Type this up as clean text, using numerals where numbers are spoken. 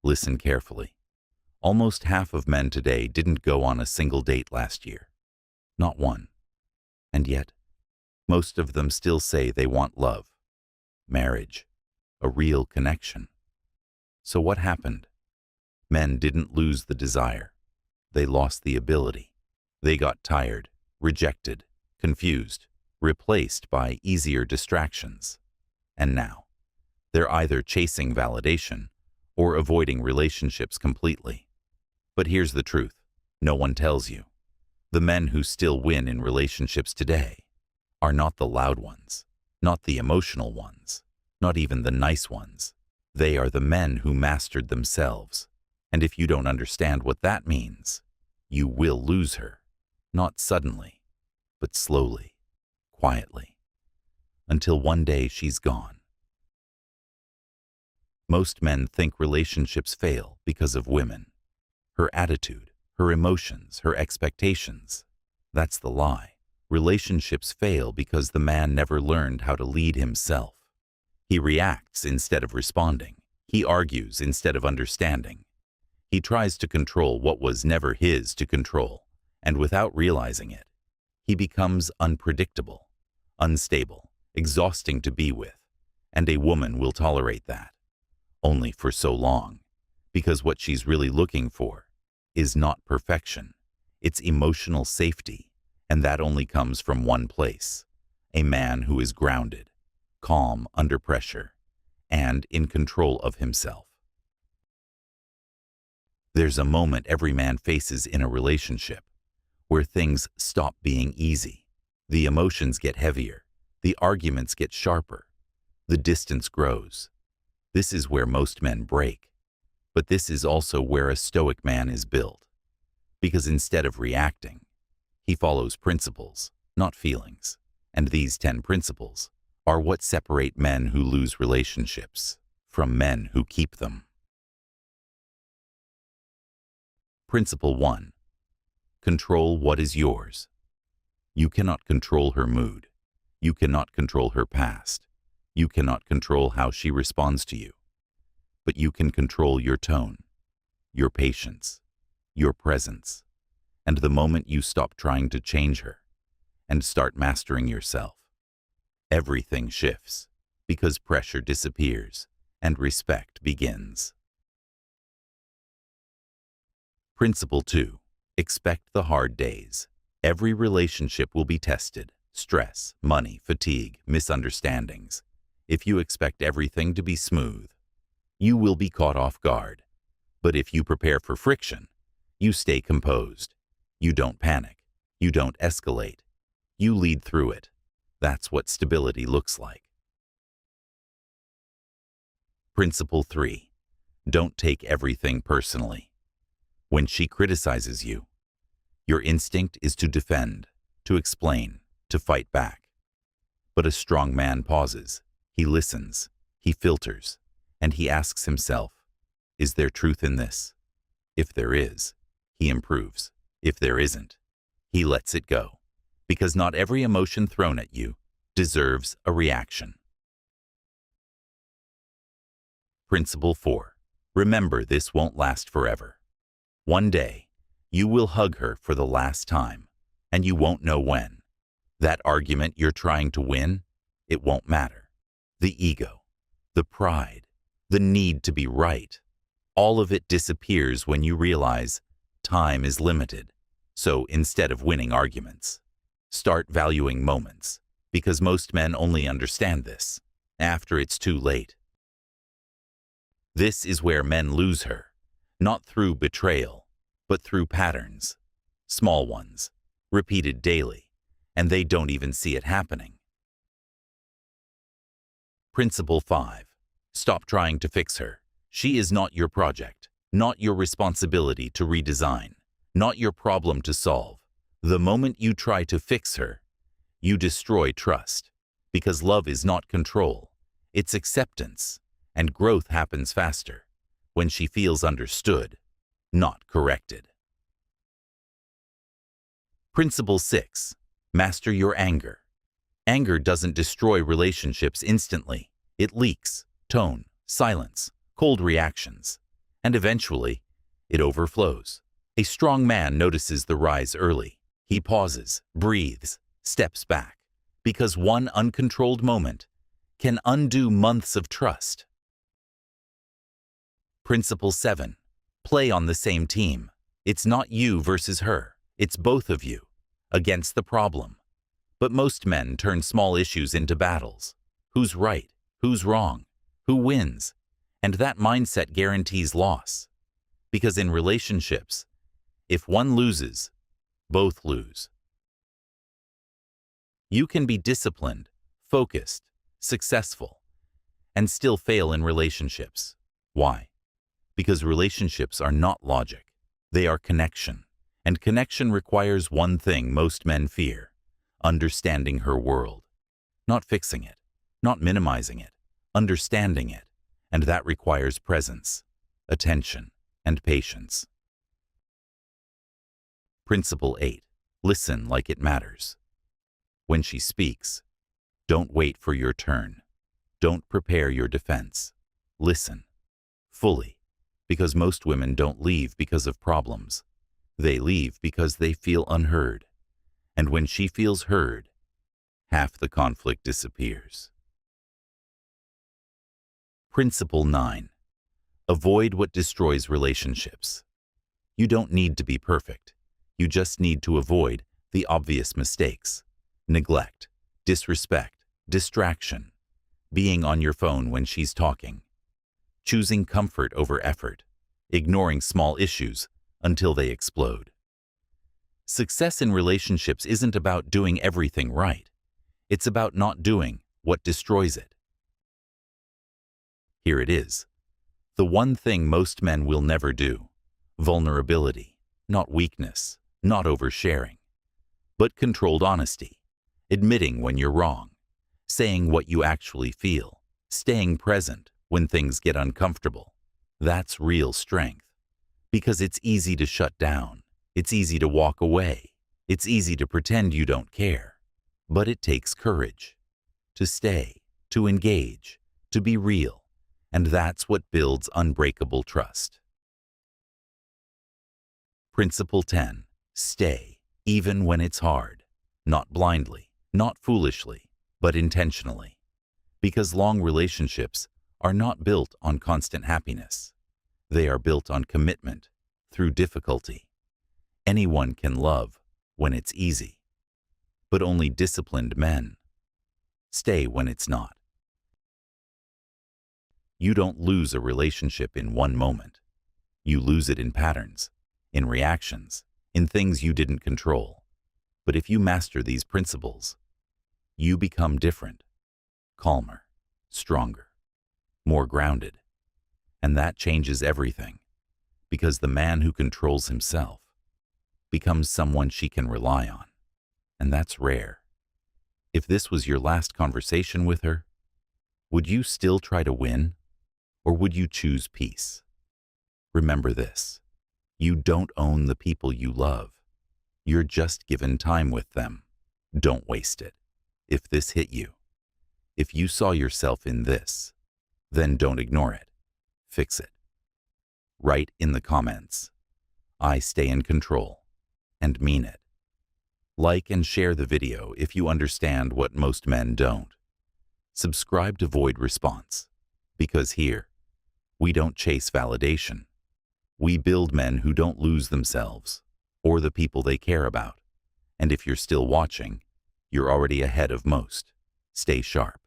Listen carefully. Almost half of men today didn't go on a single date last year. Not one. And yet, most of them still say they want love, marriage, a real connection. So what happened? Men didn't lose the desire. They lost the ability. They got tired, rejected, confused, replaced by easier distractions. And now, they're either chasing validation or avoiding relationships completely. But here's the truth. No one tells you. The men who still win in relationships today are not the loud ones, not the emotional ones, not even the nice ones. They are the men who mastered themselves. And if you don't understand what that means, you will lose her. Not suddenly, but slowly, quietly, until one day she's gone. Most men think relationships fail because of women. Her attitude, her emotions, her expectations. That's the lie. Relationships fail because the man never learned how to lead himself. He reacts instead of responding. He argues instead of understanding. He tries to control what was never his to control, and without realizing it, he becomes unpredictable, unstable, exhausting to be with, and a woman will tolerate that, only for so long, because what she's really looking for is not perfection, it's emotional safety, and that only comes from one place, a man who is grounded, calm under pressure, and in control of himself. There's a moment every man faces in a relationship where things stop being easy. The emotions get heavier, the arguments get sharper, the distance grows. This is where most men break, but this is also where a Stoic man is built. Because instead of reacting, he follows principles, not feelings. And these 10 principles are what separate men who lose relationships from men who keep them. Principle 1. Control what is yours. You cannot control her mood. You cannot control her past. You cannot control how she responds to you. But you can control your tone, your patience, your presence, and the moment you stop trying to change her and start mastering yourself, everything shifts because pressure disappears and respect begins. Principle 2. Expect the hard days. Every relationship will be tested. Stress, money, fatigue, misunderstandings. If you expect everything to be smooth, you will be caught off guard. But if you prepare for friction, you stay composed. You don't panic. You don't escalate. You lead through it. That's what stability looks like. Principle 3. Don't take everything personally. When she criticizes you, your instinct is to defend, to explain, to fight back. But a strong man pauses. He listens. He filters. And he asks himself, is there truth in this? If there is, he improves. If there isn't, he lets it go. Because not every emotion thrown at you deserves a reaction. Principle 4. Remember, this won't last forever. One day, you will hug her for the last time, and you won't know when. That argument you're trying to win, it won't matter. The ego, the pride, the need to be right, all of it disappears when you realize time is limited. So instead of winning arguments, start valuing moments, because most men only understand this after it's too late. This is where men lose her, not through betrayal, but through patterns, small ones, repeated daily, and they don't even see it happening. Principle 5. Stop trying to fix her. She is not your project, not your responsibility to redesign, not your problem to solve. The moment you try to fix her, you destroy trust, because love is not control, it's acceptance, and growth happens faster when she feels understood, not corrected. Principle 6. Master your anger. Anger doesn't destroy relationships instantly. It leaks, tone, silence, cold reactions. And eventually, it overflows. A strong man notices the rise early. He pauses, breathes, steps back, because one uncontrolled moment can undo months of trust. Principle 7. Play on the same team. It's not you versus her. It's both of you against the problem. But most men turn small issues into battles. Who's right? Who's wrong? Who wins? And that mindset guarantees loss. Because in relationships, if one loses, both lose. You can be disciplined, focused, successful, and still fail in relationships. Why? Because relationships are not logic. They are connection. And connection requires one thing most men fear: understanding her world. Not fixing it, not minimizing it, understanding it. And that requires presence, attention, and patience. Principle 8. Listen like it matters. When she speaks, don't wait for your turn. Don't prepare your defense. Listen fully, because most women don't leave because of problems. They leave because they feel unheard. And when she feels heard, half the conflict disappears. Principle 9. Avoid what destroys relationships. You don't need to be perfect. You just need to avoid the obvious mistakes: neglect, disrespect, distraction, being on your phone when she's talking, choosing comfort over effort, ignoring small issues until they explode. Success in relationships isn't about doing everything right. It's about not doing what destroys it. Here it is. The one thing most men will never do: vulnerability, not weakness, not oversharing, but controlled honesty, admitting when you're wrong, saying what you actually feel, staying present when things get uncomfortable. That's real strength. Because it's easy to shut down, it's easy to walk away, it's easy to pretend you don't care. But it takes courage to stay, to engage, to be real. And that's what builds unbreakable trust. Principle 10. Stay, even when it's hard. Not blindly, not foolishly, but intentionally. Because long relationships are not built on constant happiness. They are built on commitment through difficulty. Anyone can love when it's easy, but only disciplined men stay when it's not. You don't lose a relationship in one moment. You lose it in patterns, in reactions, in things you didn't control. But if you master these principles, you become different, calmer, stronger, more grounded. And that changes everything, because the man who controls himself becomes someone she can rely on. And that's rare. If this was your last conversation with her, would you still try to win? Or would you choose peace? Remember this: you don't own the people you love. You're just given time with them. Don't waste it. If this hit you, if you saw yourself in this, then don't ignore it. Fix it. Write in the comments, "I stay in control," and mean it. Like and share the video if you understand what most men don't. Subscribe to Void Response, because here, we don't chase validation. We build men who don't lose themselves or the people they care about. And if you're still watching, you're already ahead of most. Stay sharp.